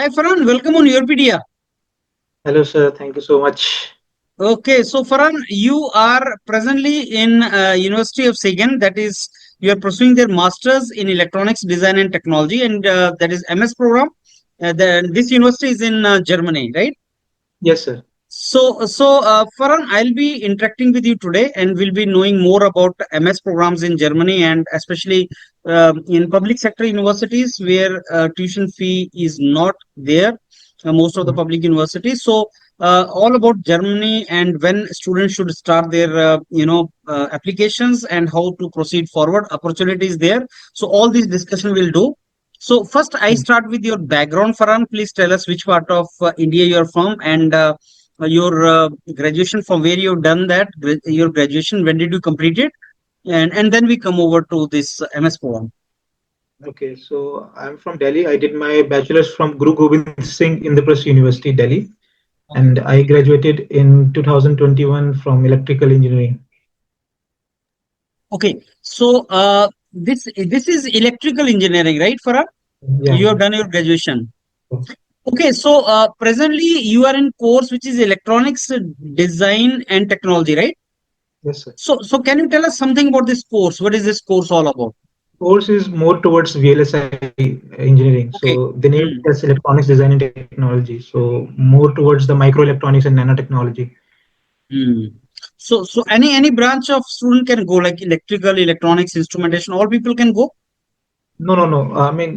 Hi Farhan, welcome on YourPedia. Hello, sir. Thank you so much. Okay, so Farhan, you are presently in University of Siegen. That is, you are pursuing their masters in electronics design and technology, and that is MS program. This university is in Germany, right? Yes, sir. Farhan, I'll be interacting with you today, and we'll be knowing more about MS programs in Germany, and especially in public sector universities where tuition fee is not there. Most of the Mm. public universities. So, all about Germany and when students should start their, applications and how to proceed forward. Opportunities there. So, all this discussion we'll do. So, first, I Mm. start with your background, Farhan. Please tell us which part of India you're from and your graduation, from where you've done that, your graduation, when did you complete it, and then we come over to this MS program. Okay, so I'm from Delhi. I did my bachelor's from Guru Gobind Singh Indraprasth University, Delhi, and Okay. I graduated in 2021 from electrical engineering. Okay, so this is electrical engineering, right, Farah? Yeah. You have done your graduation. Okay, so presently you are in course which is electronics design and technology, right? Yes, sir. So can you tell us something about this course? What is this course all about? Course is more towards VLSI engineering. So Okay. they name it as Hmm. electronics design and technology. So more towards the microelectronics and nanotechnology. Hmm. So any branch of student can go, like electrical, electronics, instrumentation. All people can go. No, no, no. I mean,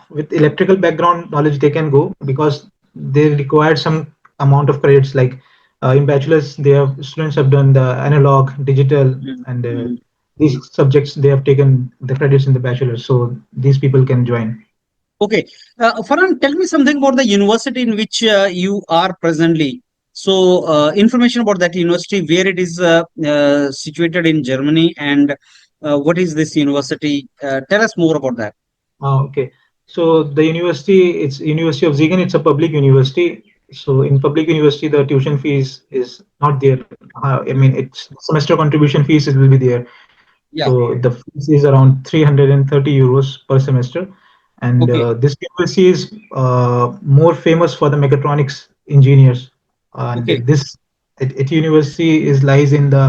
with electrical background knowledge, they can go because they require some amount of credits. Like in bachelor's, students have done the analog, digital, Hmm. and Hmm. these subjects they have taken the credits in the bachelor's. So these people can join. Okay, Farhan, tell me something about the university in which you are presently. So information about that university, where it is situated in Germany, and what is this university? Tell us more about that. Okay. So the university, it's University of Siegen. It's a public university. So in public university, the tuition fees is not there. I mean, Hmm. it's semester contribution fees. It will be there. Yeah. So the fees is around 330 euros per semester. And Okay. this university is more famous for the mechatronics engineers. And Okay. it university is lies in the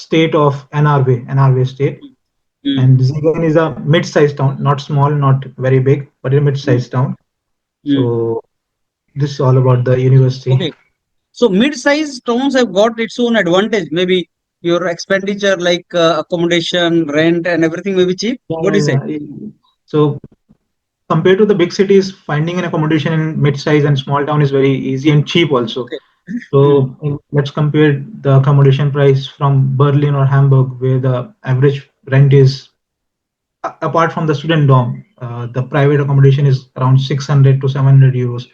state of NRW state. Hmm. And Zigan is a mid-sized town, not small, not very big, but a Hmm. mid-sized town. Hmm. So this is all about the university. Okay. So mid-sized towns have got its own advantage. Maybe your expenditure like accommodation, rent, and everything may be cheap. Yeah, What do you say? yeah, yeah. So compared to the big cities, finding an accommodation in mid-size and small town is very easy and cheap also. Okay. Hmm. So let's compare the accommodation price from Berlin or Hamburg, where the average rent is, apart from the student dorm, the private accommodation is around 600 to 700 euros.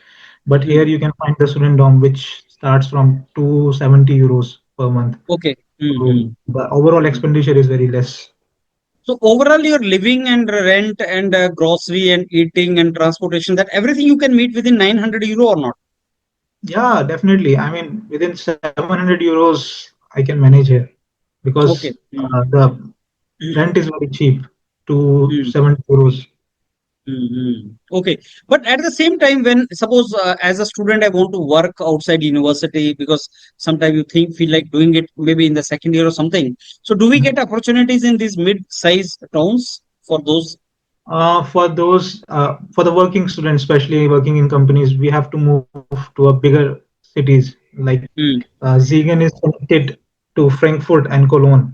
But here Hmm. you can find the student dorm, which starts from 270 euros per month. Okay. So Hmm. the overall Hmm. expenditure is very less. So overall, your living and rent and grocery and eating and transportation, that everything you can meet within 900 euro or not? Yeah, definitely. I mean, within 700 euros, I can manage here because Okay. Hmm. the rent is very cheap, to Hmm. 70 euros. Okay, but at the same time, when suppose as a student I want to work outside university, because sometimes you think feel like doing it maybe in the second year or something. So do we get opportunities in these mid-sized towns for those? For the working students, especially working in companies, we have to move to a bigger cities. Like Hmm. Siegen is connected to Frankfurt and Cologne.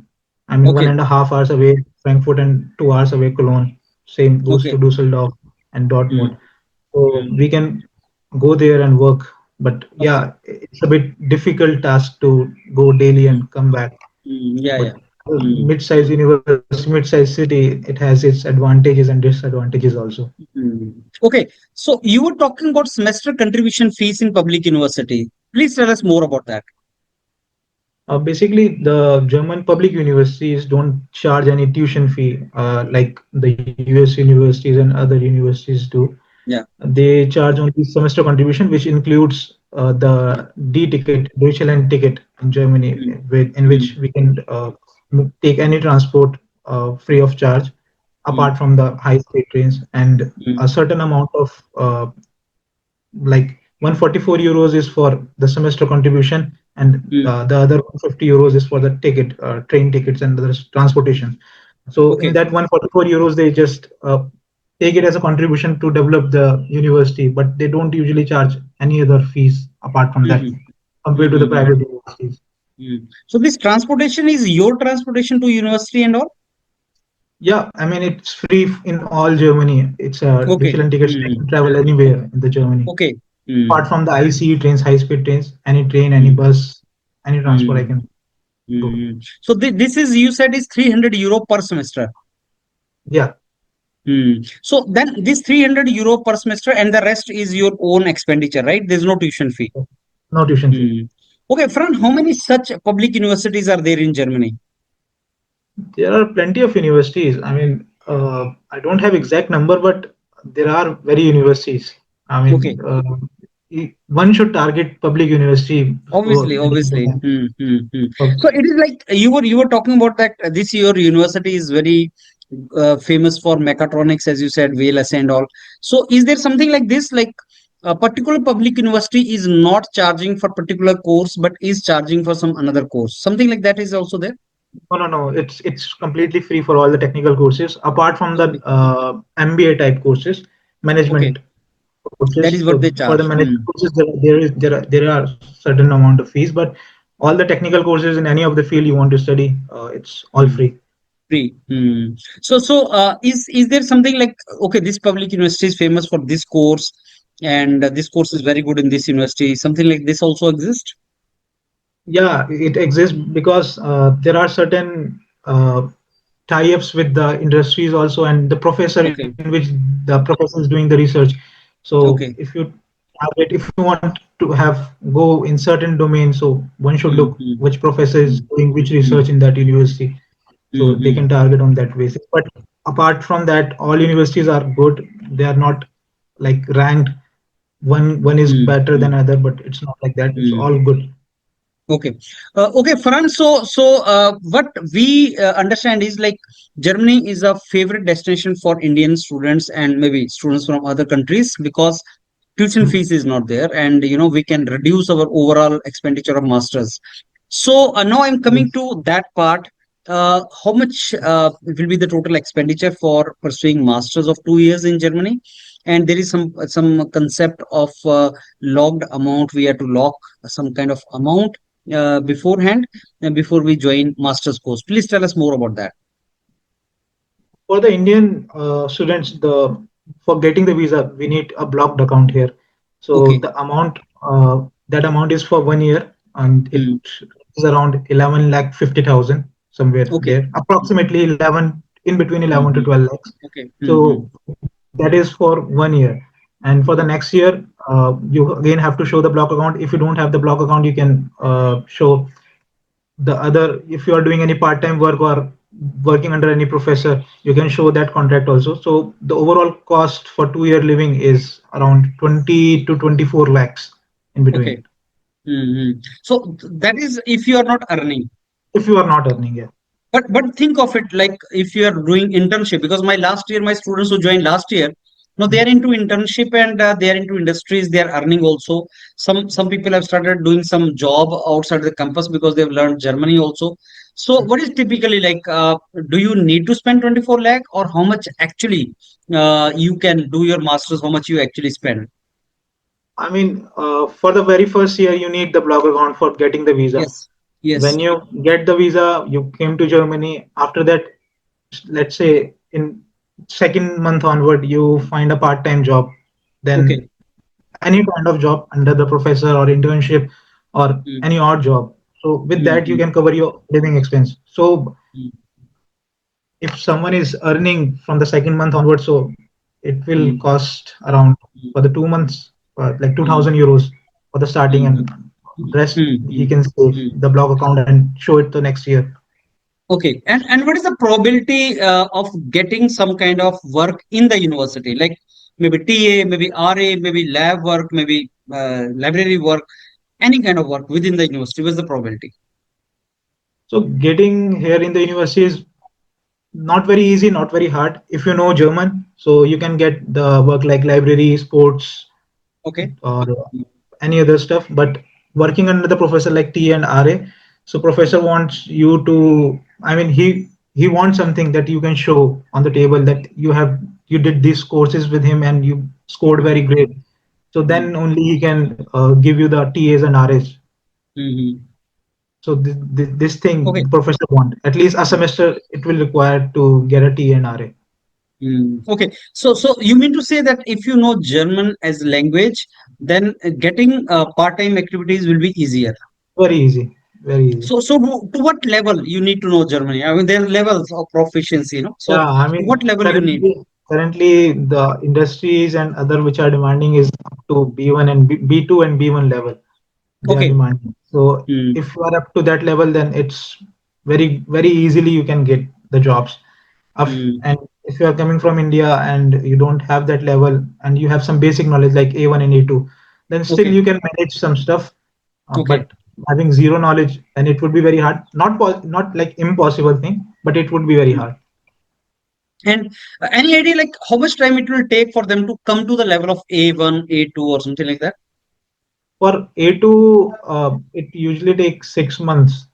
I mean, one and a Okay, half hours away, Frankfurt, and 2 hours away, Cologne. Same goes to okay. Dusseldorf and Dortmund. Hmm. So we Hmm. can go there and work. But Okay. yeah, it's a bit difficult task to go daily Hmm. and come back. Yeah, But yeah. Hmm. mid-sized city, it has its advantages and disadvantages also. Okay, so you were talking about semester contribution fees in public university. Please tell us more about that. Basically, the German public universities don't charge any tuition fee like the US universities and other universities do. Yeah. They charge only semester contribution, which includes Yeah. the D ticket, Deutschland ticket in Germany, Hmm. in which Hmm. we can take any transport free of charge, apart Hmm. from the high speed trains, and Hmm. a certain amount of like 144 euros is for the semester contribution, and Mm. the other 150 euros is for the ticket, train tickets and the transportation. So in Okay. that 144 euros, they just take it as a contribution to develop the university, but they don't usually charge any other fees apart from that Mm-hmm. compared to the Mm-hmm. private universities. So this transportation is your transportation to university and all? Yeah, I mean it's free in all Germany. It's Okay. different tickets. You Mm. can travel anywhere in the Germany. Okay. Apart Mm. from the ICE trains, high-speed trains, any train, any Mm. bus, any transport I Mm. can go. So this is, you said, is 300 euro per semester. Yeah, So then this 300 euro per semester and the rest is your own expenditure, right? There's no tuition fee. no tuition fee. Hmm. Okay, Fran, how many such public universities are there in Germany? There are plenty of universities. I mean, I don't have exact number, but there are very universities. I mean, Okay, one should target public university before obviously, looking for obviously. them. So it is like you were talking about that this your university is very famous for mechatronics, as you said, VLS and all. So is there something like this, like a particular public university is not charging for particular course, but is charging for some another course? Something like that is also there. No, no, no. It's completely free for all the technical courses, apart from the Okay, MBA type courses, okay, management that courses. is what So they for the charge. management courses, there are certain amount of fees, but all the technical courses in any of the field you want to study, it's all Hmm. free. Free. Is there something like, okay, this public university is famous for this course, and this course is very good in this university. Something like this also exists. Yeah, it exists because there are certain tie-ups with the industries also, and the professor in which Okay. the professor is doing the research. So Okay. if you want to have go in certain domains, so one should look Hmm. Hmm. which professor is Hmm. doing which Hmm. research in that university. So they can Hmm. target on that basis. But apart from that, all universities are good. They are not like ranked. One is Hmm. better Hmm. than other, but it's not like that. It's Hmm. all good. Okay. Okay, Farhan. So, what we understand is like Germany is a favorite destination for Indian students and maybe students from other countries because tuition fees is not there, and we can reduce our overall expenditure of masters. So now I'm coming Yes. to that part. How much will be the total expenditure for pursuing masters of 2 years in Germany? And there is some concept of locked amount. We have to lock some kind of amount beforehand and before we join master's course. Please tell us more about that. For the Indian students, the for getting the visa, we need a blocked account here. So Okay. the amount that amount is for 1 year, and it Hmm. is around 11 lakh 50,000 somewhere Okay. there, approximately 11 in between 11 to Hmm. 12 lakhs. Okay. So that is for 1 year, and for the Okay. next year, you again have to show the block account. If you don't have the block account, you can show the other. If you are doing any part-time work or working under any professor, you can show that contract also. So the overall cost for 2 year living is around 20 to 24 lakhs in Okay. between, So that is if you are not earning. if you are not earning. Yeah. But think of it like if you are doing internship, because my last year, my students who joined last year, no, they are into internship and they are into industries. They are earning also. Some people have started doing some job outside the campus because they've learned Germany also. So what is typically like? Do you need to spend 24 lakh, or how much actually you can do your masters? How much you actually spend? I mean, for the very first year, you need the block account for getting the visa. Yes. When Yes. you get the visa, you came to Germany. After that, let's say in second month onward, you find a part-time job. Then Okay. any kind of job under the professor or internship or Mm, any odd job. So with mm, that, you mm, can cover your living expense. So mm, if someone is earning from the second month onward, so it will mm, cost around mm, for the 2 months, like mm, 2,000 euros for the starting, mm, and rest mm, he mm, can save mm. the block account and show it the next year. Okay, and what is the probability of getting some kind of work in the university, like maybe TA, maybe RA, maybe lab work, maybe library work, any kind of work within the university? What's the probability? So getting here in the university is not very easy, not very hard. If you know German, so you can get the work like library, sports, Okay. or any other stuff, but working under the professor like T and RA. So professor wants you to, I mean, he wants something that you can show on the table that you did these courses with him and you scored very great. So Mm. then only he can give you the TAs and RAs. Mm-hmm. So this thing Okay. the professor want at least a semester it will require to get a T and RA. Okay. So you mean to say that if you know German as language, then getting part-time activities will be easier. Very easy, very easy. So to what level you need to know Germany? I mean, there are levels of proficiency, you know. So Yeah, I to what mean, level you need? currently the industries and other which are demanding is up to B1 and B2 and B1 level. They are Okay. demanding. So Mm, if you are up to that level, then it's very easily you can get the jobs. mm, And if you are coming from India and you don't have that level and you have some basic knowledge like A1 and A2, then still okay. you can manage some stuff. Okay. But having zero knowledge, then it would be very hard. Not like impossible thing, but it would be very Mm. hard. And any idea like how much time it will take for them to come to the level of A1, A2 or something like that? For A2, it usually takes 6 months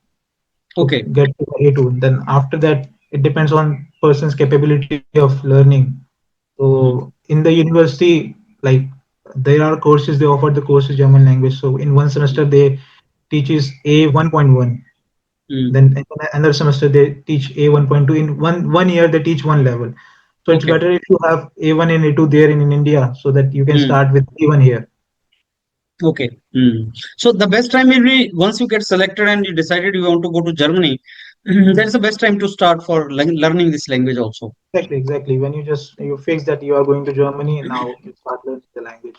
to Okay. get to A2. Then after that, it depends on person's capability of learning. So Mm, in the university, like there are courses they offer the courses German language. So in one semester they teaches A 1.1. mm, Then in another semester they teach A 1.2. In one year they teach one level. So it's okay. better if you have A1 and A2 there in India so that you can Mm, start with A1 here. okay. Mm. So the best time will be once you get selected and you decided you want to go to Germany, that's the best time to start for learning this language also. Exactly, exactly. When you fix that you are going to Germany, now you start learning the language.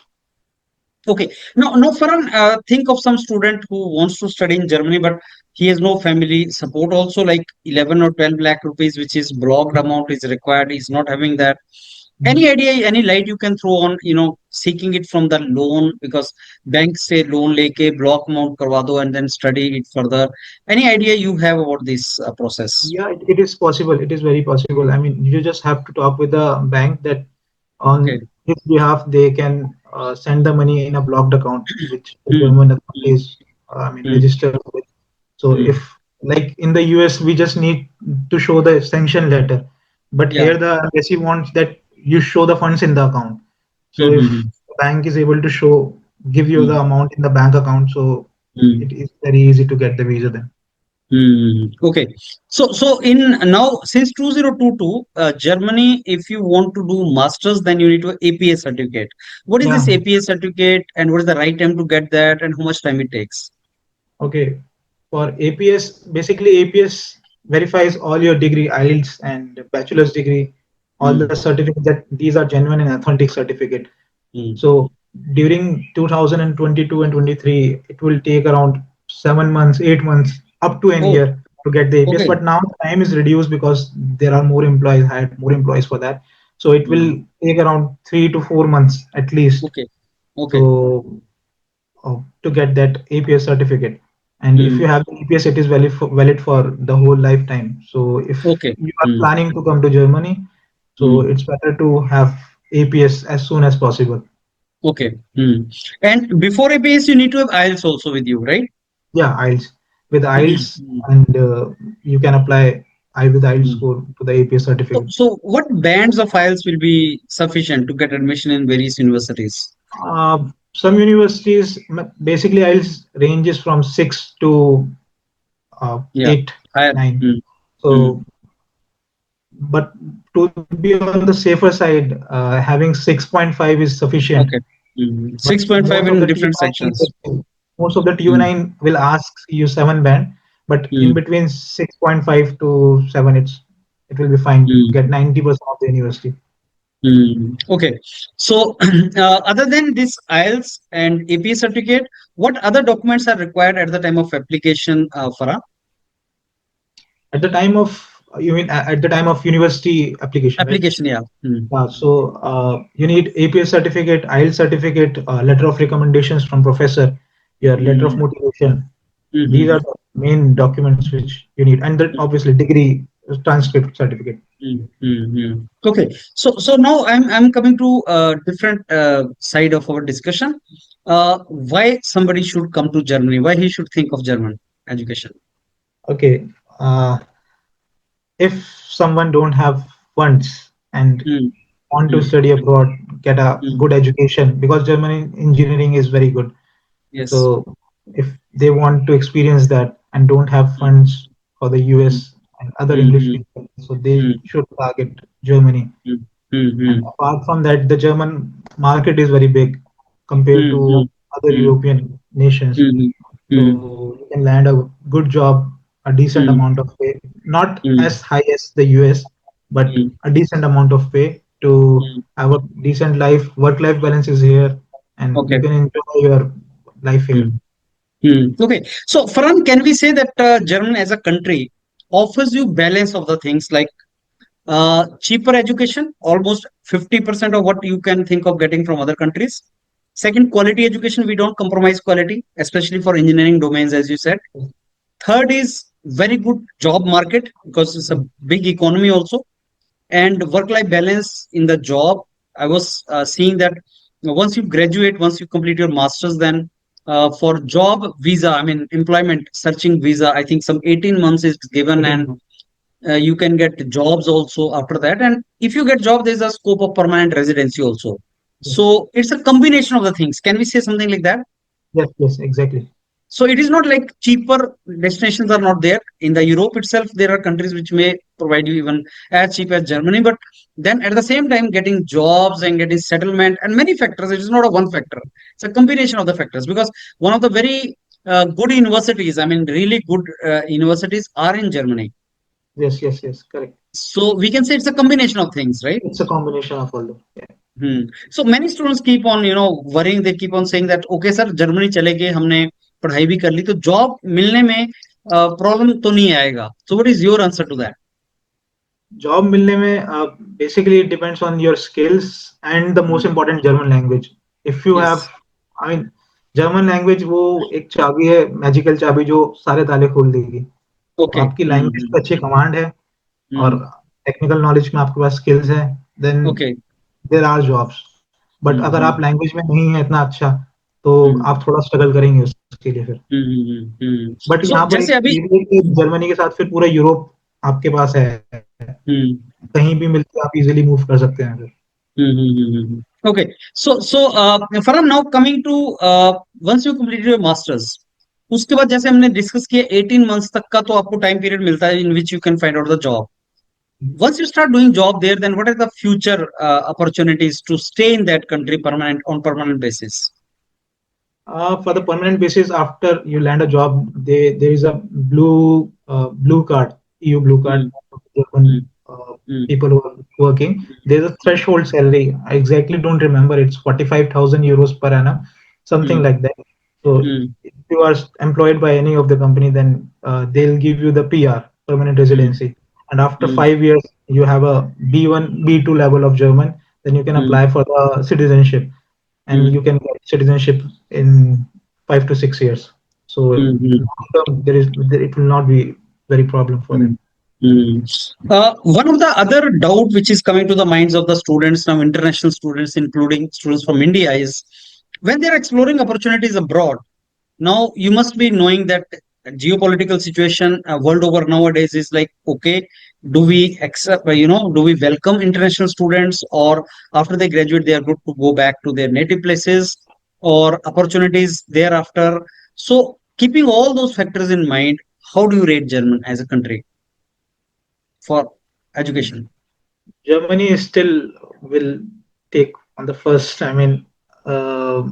Okay. No, Farhan, think of some student who wants to study in Germany, but he has no family support also, like 11 or 12 lakh rupees, which is blocked amount is required. He's not having that. Any Mhm. idea, any light you can throw on, seeking it from the loan because banks say loan leke block amount karwa do and then study it further. Any idea you have about this process? Yeah, it is possible. It is very possible. I mean, you just have to talk with the bank that Okay. on his behalf they can send the money in a blocked account, which the Hmm. German account Hmm. is, I mean, Hmm. registered with. So Hmm. if like in the US, we just need to show the sanction letter, but Yeah. here the embassy wants that you show the funds in the account. Hmm. So if Hmm. the bank is able to give you the Hmm. amount in the bank account, so Hmm. it is very easy to get the visa then. Okay. So in now since 2022, Germany, if you want to do masters, then you need to APA certificate. What is this Yeah. APA certificate, and what is the right time to get that, and how much time it takes? Okay. For APS, basically APS verifies all your degree, IELTS and bachelor's degree, all the Mm, certificates that these are genuine and authentic certificate. mm. So during 2022 and 23, it will take around 7 months, 8 months, up to an Oh, year to get the APS. okay. But now the time is reduced because there are more employees, hired more employees for that. So it Mm, will take around 3 to 4 months at least. okay. Okay. So to get that APS certificate. And if you Mm, have the APS, it is valid for the whole lifetime. So if okay. you are Mm, planning to come to Germany, so mm, it's better to have APS as soon as possible. okay. And before APS, you need to have IELTS also with you, right? Yeah, IELTS. With IELTS, Mm, and you can apply I with IELTS mm. score to the APS So, certificate. so what bands of IELTS will be sufficient to get admission in various universities? Some universities, basically IELTS ranges from 6 to Yeah. 8, Higher. 9. Mm, mm. So but to be on the safer side, having 6.5 is sufficient. Okay. But most of 6.5 the in T9 different sections. most of the Mm, T9 will ask you 7 band, but in mm, between 6.5 to 7, it will be fine to mm, get 90% of the university. Okay. So, other than this IELTS and APA certificate, what other documents are required at the time of application, Farah? At the time of you mean at the time of university application, right? Application, yeah. So you need APS certificate, IELTS certificate, letter of recommendations from professor, your letter of Mm, motivation. These are mm, the main documents which you need, and then obviously degree. transcript certificate. Okay, so now I'm coming to a different side of our discussion. Why somebody should come to Germany? Why he should think of German education? Okay, if someone don't have funds and Mm, want to mm, study abroad, get a mm. good education, because German engineering is very good. Yes. So if they want to experience that and don't have Mm, funds for the mm, US and other English mm, speakers, so they mm, should target Germany. mm, mm, And mm, apart from that, the German market is very big compared mm, to mm, other mm, European nations. mm, mm, So you can land a good job, a decent mm, amount of pay, not mm, as high as the US, but mm, a decent amount of pay to mm. have a decent life. Work-life balance is here, and you Okay. can enjoy your life here. Mm, okay. So, Farhan, can we say that Germany as a country offers you balance of the things like cheaper education, almost 50% of what you can think of getting from other countries. Second, quality education, we don't compromise quality, especially for engineering domains, as you said. Third is very good job market because it's a big economy also. And work-life balance in the job. I was seeing that once you graduate, once you complete your masters, then for job visa, I mean employment searching visa, I think some 18 months is given, 18 and months. you can get jobs also after that, and if you get job there's a scope of permanent residency also. Yes, So it's a combination of the things, can we say something like that? yes, yes, exactly. So it is not like cheaper destinations are not there in the Europe itself. There are countries which may provide you even as cheap as Germany, but then at the same time getting jobs and getting settlement and many factors, it is not a one factor, it's a combination of the factors, because one of the very good universities, I mean really good universities are in Germany. Yes, yes, yes, correct. So we can say it's a combination of things, right? It's a combination of all the. Yeah. Hmm. So many students keep on, worrying. They keep on saying that, okay, sir, Germany चले गए, हमने पढ़ाई भी कर ली, तो job मिलने में problem तो नहीं आएगा. So what is your answer to that? Job मिलने में basically it depends on your skills and the most Hmm. important German language. If you have, Yes. I mean, German language वो एक चाबी है, मैजिकल चाबी जो सारे ताले खोल देगी. तो Okay. आपकी Hmm. लैंग्वेज पे अच्छी कमांड है और Hmm. टेक्निकल नॉलेज में आपके पास स्किल्स है, then Okay. There are jobs. But Hmm. अगर Hmm. आप लैंग्वेज में नहीं है इतना अच्छा, तो Hmm. आप थोड़ा स्ट्रगल करेंगे उसके लिए फिर. Hmm. Hmm. Hmm. But So यहाँ पर एक जैसे अभी. चीज है कि जर्मनी के साथ फिर पूरा यूरोप आपके पास है, Hmm. कहीं भी मिलके आप इजीली मूव कर सकते हैं फिर. Hmm. Okay. So Farhan, now coming to once you completed your masters, उसके बाद जैसे हमने डिस्कस किया 18 मंथ्स तक का तो आपको टाइम पीरियड मिलता है in which you can find out the job. Once you start doing job there, then what are the future opportunities to stay in that country permanent on permanent basis? For the permanent basis, after you land a job, there is a blue card, EU blue card Mm, for German mm, mm, people who are working. There's a threshold salary. I exactly don't remember. It's 45,000 euros per annum, something mm, like that. So mm, if you are employed by any of the company, then they'll give you the PR, permanent mm, residency. And after mm, 5 years, you have a B1, B2 level of German. Then you can mm, apply for the citizenship, and mm, you can get citizenship in 5 to 6 years. So mm, mm, long term, it will not be very problem for mm, them. mm. One of the other doubt which is coming to the minds of the students now, international students, including students from India, is when they are exploring opportunities abroad. Now you must be knowing that geopolitical situation world over nowadays is like, okay, do we accept, do we welcome international students, or after they graduate they are good to go back to their native places, or opportunities thereafter? So keeping all those factors in mind, how do you rate German as a country for education? Germany is still will take on the first. I mean, uh,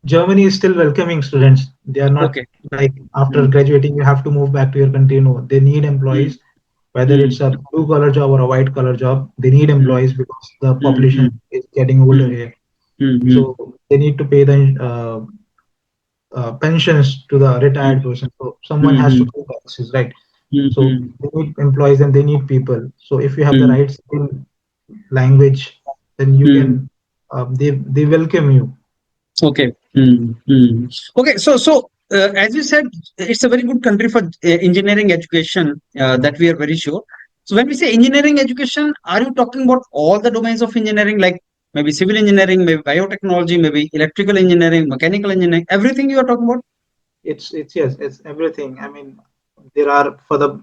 Germany is still welcoming students. They are not Okay. like after Mm, graduating you have to move back to your country. No, they need mm, employees. Whether mm, it's a blue collar job or a white collar job, they need mm, employees because the mm, population mm, is getting older mm, here. mm, So they need to pay the pensions to the mm, retired person. So someone has to mm, pay taxes, right? mm, So mm, they need employees and they need people. So if you have the mm, right skill, language, then you mm. can. They welcome you. Okay. Okay. So as you said, it's a very good country for engineering education, that we are very sure. So when we say engineering education, are you talking about all the domains of engineering, like maybe civil engineering, maybe biotechnology, maybe electrical engineering, mechanical engineering, everything you are talking about? It's yes, it's everything. I mean, there are for the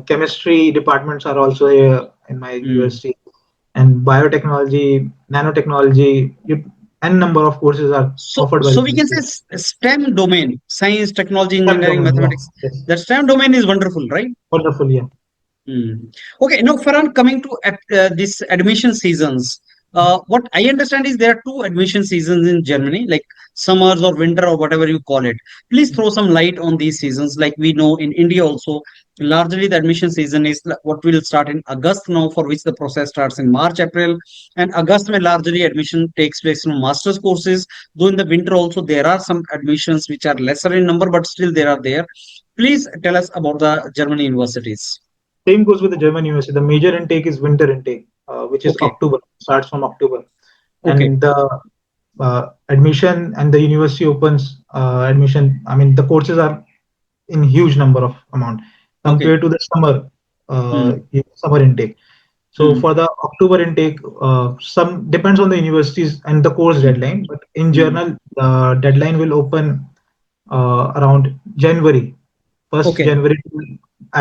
chemistry departments are also here in my Hmm. university, and biotechnology, nanotechnology, n number of courses are So, offered by the so we can say university. STEM domain, science, technology, STEM engineering, domain, yeah, mathematics. yes, The STEM domain is wonderful, right? wonderful, yeah. Hmm. Okay, now Farhan, coming to this admission seasons, what I understand is there are two admission seasons in Germany, like summers or winter or whatever you call it. Please throw some light on these seasons. Like we know in India also, largely the admission season is what will start in August now, for which the process starts in March, April, and August may largely admission takes place in master's courses. Though in the winter also there are some admissions which are lesser in number, but still they are there. Please tell us about the German universities. Same goes with the German university. The major intake is winter intake, which is Okay. October, starts from October, Okay. and the admission and the university opens admission. I mean, the courses are in huge number of amount Okay. compared to the summer Hmm. summer intake. So Hmm. for the October intake, some depends on the universities and the course Hmm. deadline, but in Hmm. general, the deadline will open around January, first Okay. January to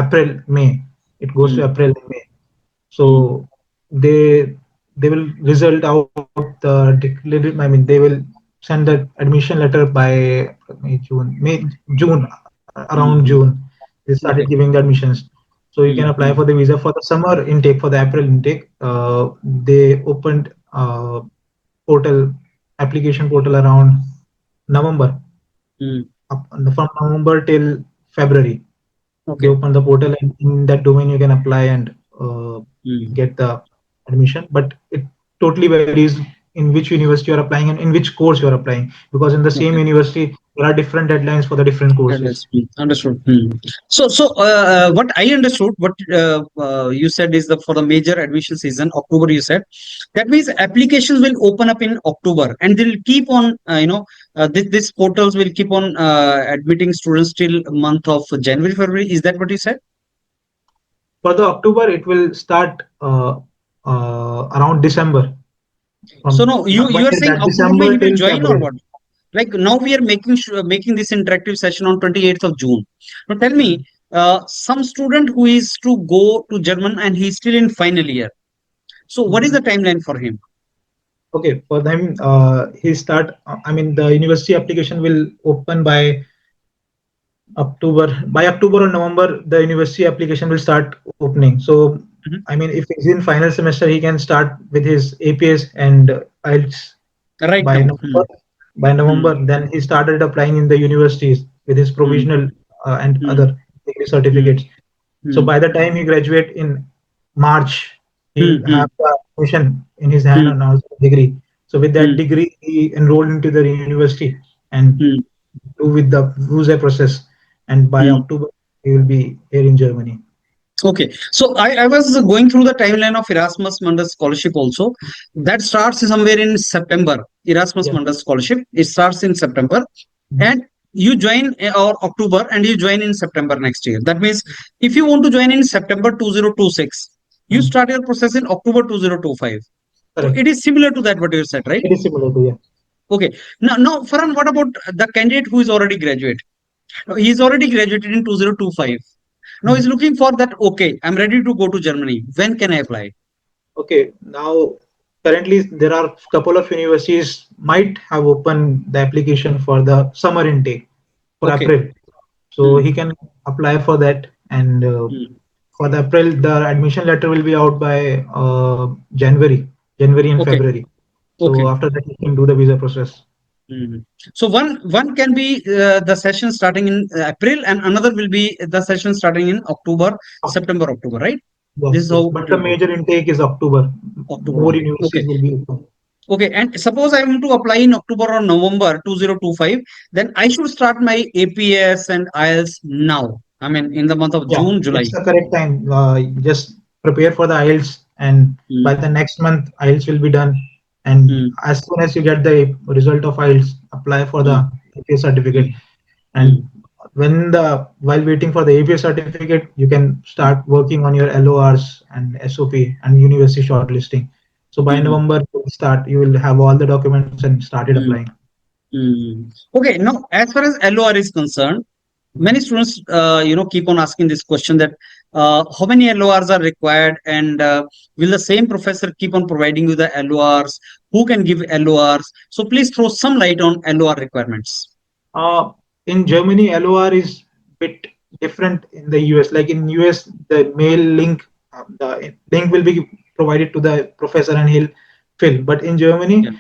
April, May. It goes to Hmm. April and May. Hmm. So they will result out I mean, they will send the admission letter by June, around Hmm. June. They started Okay. giving the admissions. So you can Hmm. apply Hmm. for the visa for the summer intake, for the April intake. They opened portal application portal around November, Hmm. from November till February. They Okay. open the portal, and in that domain you can apply and Hmm. get the admission. But it totally varies in which university you are applying and in which course you are applying, because in the same Okay. university there are different deadlines for the different courses. Understood. Hmm. What I understood, what you said is the for the major admission season, October. You said that means applications will open up in October, and they'll keep on, this portals will keep on admitting students till month of January, February. Is that what you said? For the October, it will start around December. So From no, you are but saying that October may December need to till join or February. what? Like now we are making this interactive session on 28th of June. Now tell me, some student who is to go to German and he's still in final year. So what is the Mhm. timeline for him? Okay, for them, he start. I mean, the university application will open by October. By October or November, the university application will start opening. So, Mhm. I mean, if he's in final semester, he can start with his APS and IELTS Right by now. November. By Hmm. November, then he started applying in the universities with his Hmm. provisional and Hmm. other degree Hmm. certificates. So Hmm. by the time he graduate in March, Hmm. he'll Hmm. have the admission in his hand Hmm. on our degree. So with that Hmm. degree, he enrolled into the university and Hmm. do with the visa process. And by Hmm. October, he will be here in Germany. Okay, so I was going through the timeline of Erasmus Mundus scholarship also. That starts somewhere in September. Erasmus Yeah. Mundus scholarship, it starts in September, Mhm. and you join or October, and you join in September next year. That means if you want to join in September 2026, you Mhm. start your process in October 2025. So Correct. it is similar to that what you said, right? It is similar to, yeah. Okay. Now, Farhan, what about the candidate who is already graduate? Now, he is already graduated in 2025. Now he's Mhm. looking for that. Okay, I'm ready to go to Germany. When can I apply? Okay, now currently there are couple of universities might have opened the application for the summer intake for Okay. April. So Hmm. he can apply for that, and Hmm. for the April, the admission letter will be out by January and Okay. February. So Okay. after that, he can do the visa process. Hmm. So one can be the session starting in April, and another will be the session starting in October, September, October, right? This Yes, is yes. how it But the will go. major intake is October. October More only. universities Okay. will be open. Okay. And suppose I want to apply in October or November 2025, then I should start my APS and IELTS now. I mean, in the month of Yeah, June, it's July. the correct time. Just prepare for the IELTS, and by Hmm. the next month, IELTS will be done. And Hmm. as soon as you get the result of IELTS, apply for Hmm. the APA certificate. Hmm. And mm, when the while waiting for the APA certificate, you can mm, start working on your LORs and SOP and university shortlisting. So by mm, November, you will have all the documents and started applying. mm, mm. Okay, now as far as LOR is concerned, many students, keep on asking this question that how many LORs are required, and will the same professor keep on providing you the LORs? Who can give LORs? So please throw some light on LOR requirements. Uh, in Germany, LOR is bit different in the US. Like in US, the mail link, the link will be provided to the professor and he'll fill. But in Germany, Yeah.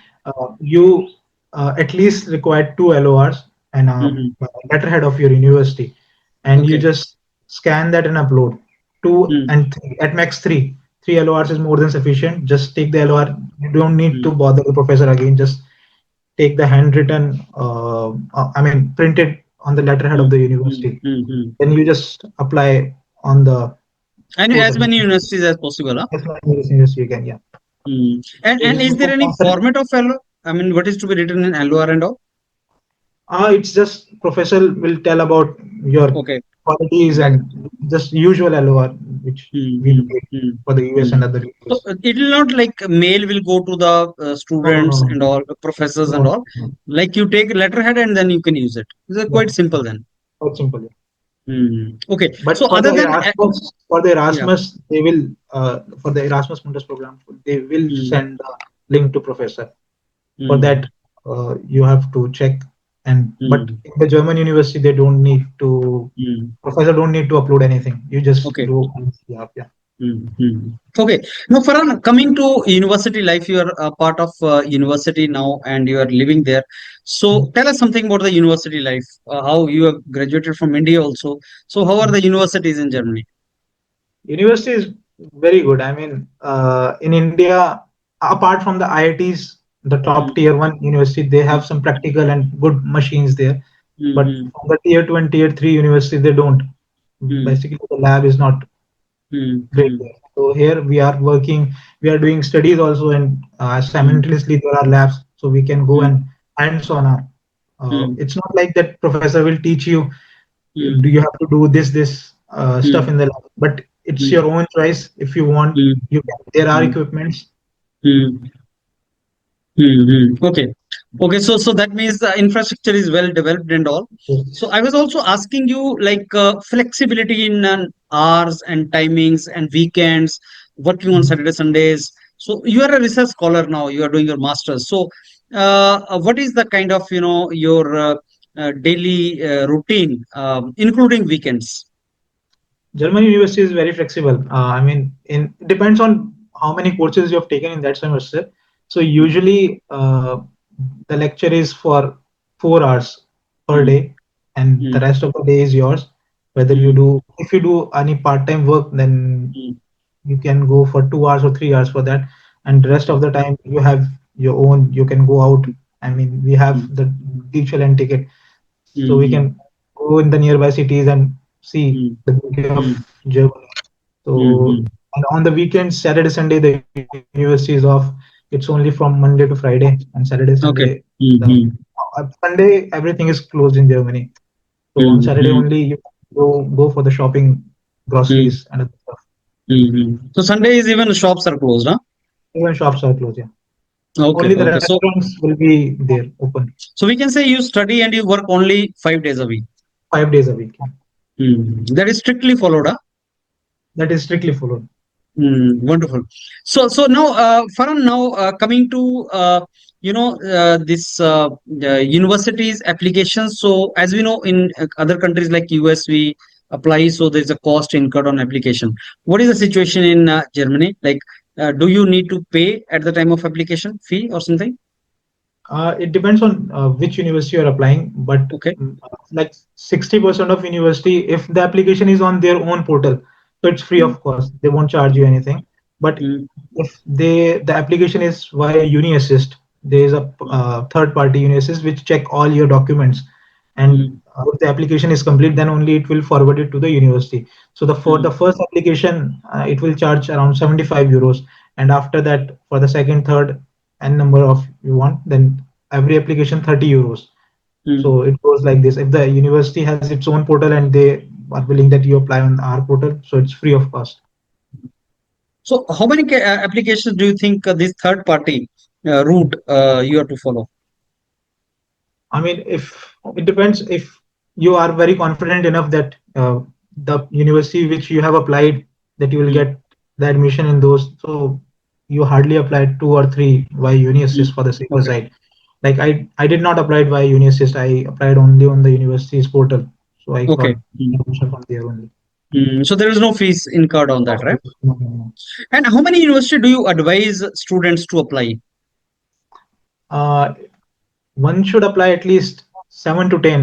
you at least require two LORs and Hmm. a letterhead of your university, and you Okay. just scan that and upload. Two Mm, and three, at max three. Three LORs is more than sufficient. Just take the LOR. You don't need to mm, bother the professor again. Just take the handwritten, I mean, printed on the letterhead of mm, the mm, university. mm, mm. Then you just apply on the And as portal. many universities as possible, huh? As many universities you can, yeah. Mm. And There is is there no any compulsory. format of LOR? I mean, what is to be written in LOR and all? It's just professor will tell about your Okay. qualities Back. and just usual LOR which Mm, we do mm, it mm, for the US and mm. other So USs. it will not like mail will go to the No, no, no, students no, and all, professors no, and all. no. Like you take letterhead and then you can use it. It's Yeah, quite simple then. quite simple. Yeah. Mm. Okay. But So other than yeah. They will for the Erasmus Mundus program, they will Mm, send a link to professor. For that, mm, you have to check. And but mm, in the German university, they don't need to. mm. Professor don't need to upload anything. You just Okay. go and see up. Yeah. Mm. Okay. Now, Farhan, coming to university life, you are a part of university now and you are living there. So, tell us something about the university life. How you have graduated from India also. So, how are the universities in Germany? University is very good. I mean, in India, apart from the IITs, the top Mm, tier one university, they have mm, some practical and good machines there. But mm, from the tier two and tier three university, they don't. mm, Basically, the lab is not mm, great mm, there. So here we are working, we are doing studies also, and mm, simultaneously there are labs, so we can go mm, and hands on. mm, It's not like that professor will teach you. Do mm, you have to do this stuff mm, in the lab? But it's mm, your own choice. If you want, mm, you can. There are mm, equipments. mm, Okay. Okay. So that means the infrastructure is well developed and all. So I was also asking you like flexibility in hours and timings and weekends, working on Saturday, Sundays. So you are a research scholar now. You are doing your masters. So what is the kind of your daily routine, including weekends? German university is very flexible. I mean, it depends on how many courses you have taken in that semester. So usually, the lecture is for 4 hours per Mm, day, and the mm, rest of the day is yours. Whether you mm, do, if you do any part-time work, then mm, you can go for 2 hours or 3 hours for that, and the rest mm, of the time you have your own. You can go out. I mean, we have mm, the digital and ticket, so we mm, can go in the nearby cities and see mm, the beauty of mm, Germany. mm, So, mm. and on the weekends, Saturday, Sunday, the university is off. It's only from Monday to Friday, and Saturday, Sunday, Okay. the Sunday, everything is closed in Germany. So on Saturday Mm-hmm. only you go for the shopping, groceries, and other stuff. Mm-hmm. So Sunday is even shops are closed, huh? Even shops are closed. Yeah, only Okay, the okay. So restaurants will be there open so we can say you study and you work only 5 days a week. 5 days a week. Yeah. That is strictly followed, huh? That is strictly followed. Wonderful. So now, Farhan, now coming to this universities applications. So as we know, in other countries like US, we apply. So there's a cost incurred on application. What is the situation in Germany? Like, do you need to pay at the time of application fee or something? It depends on which university you're applying, but Okay. like 60% of university, if the application is on their own portal, so it's free Mm, of cost. They won't charge you anything. But mm, if the application is via Uni Assist, there is a mm, third party Uni Assist which check all your documents, and mm, if the application is complete, then only it will forward it to the university. So the for the mm, first application, it will charge around 75 euros, and after that, for the second, third, n number of you want, then every application 30 euros. Mm. So it goes like this. If the university has its own portal and they are willing that you apply on our portal, so it's free of cost. So, how many applications do you think this third party route you have to follow? I mean, if it depends, if you are very confident enough that the university which you have applied, that you will Mm. get the admission in those, so you hardly applied two or three via Mm. UniAssist for the safer Okay. side. Like I did not apply it via UniAssist. I applied only on the university's portal, so I got Okay. Mm. admission from there only. So there is no fees incurred on that, right? No, no, no. And how many university do you advise students to apply? Uh, One should apply at least 7 to 10,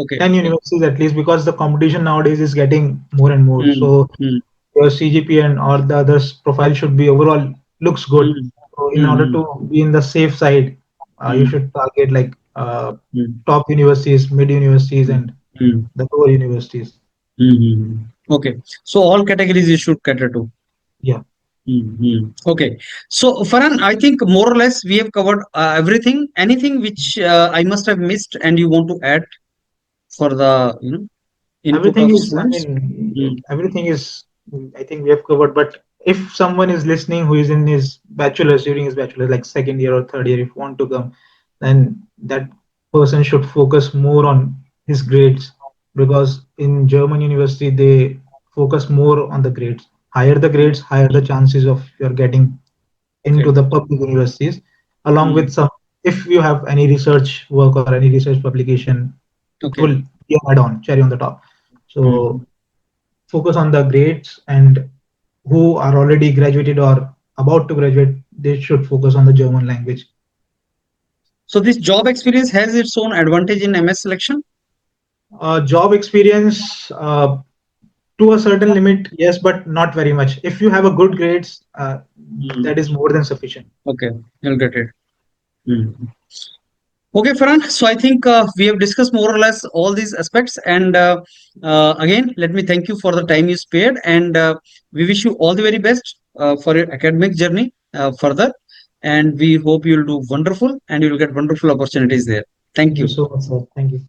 Okay. 10 universities at least, because the competition nowadays is getting more and more. Mm. So Mm. your CGP and or the others profile should be overall looks good. Mm. So in order Mm. to be in the safe side, you Mm. should target like Mm. top universities, mid universities, Mm. and Mm. the lower universities. Mm. Okay. So all categories you should cater to. Yeah, Okay. So, Farhan, I think more or less we have covered everything. Anything which I must have missed and you want to add for the input everything of is. I students? mean, Mm. everything is. I think we have covered. But if someone is listening who is in his bachelor's during his bachelor's, like second year or third year, if want to come, then that person should focus more on his grades, because in German university they focus more on the grades. Higher the grades, higher the chances of you're getting Okay. into the public universities, along with Mm. some, if you have any research work or any research publication, it Okay. will be an add-on, cherry on the top. Mm. So focus on the grades, and who are already graduated or about to graduate, they should focus on the German language. So this job experience has its own advantage in MS selection. Job experience, to a certain limit, yes, but not very much. If you have a good grades, Mm. that is more than sufficient. Okay, you'll get it. Mm. Okay, Farhan. So I think we have discussed more or less all these aspects. And again, let me thank you for the time you spared. And we wish you all the very best for your academic journey further. And we hope you'll do wonderful and you'll get wonderful opportunities there. Thank Thank you you. so much, sir. Thank you.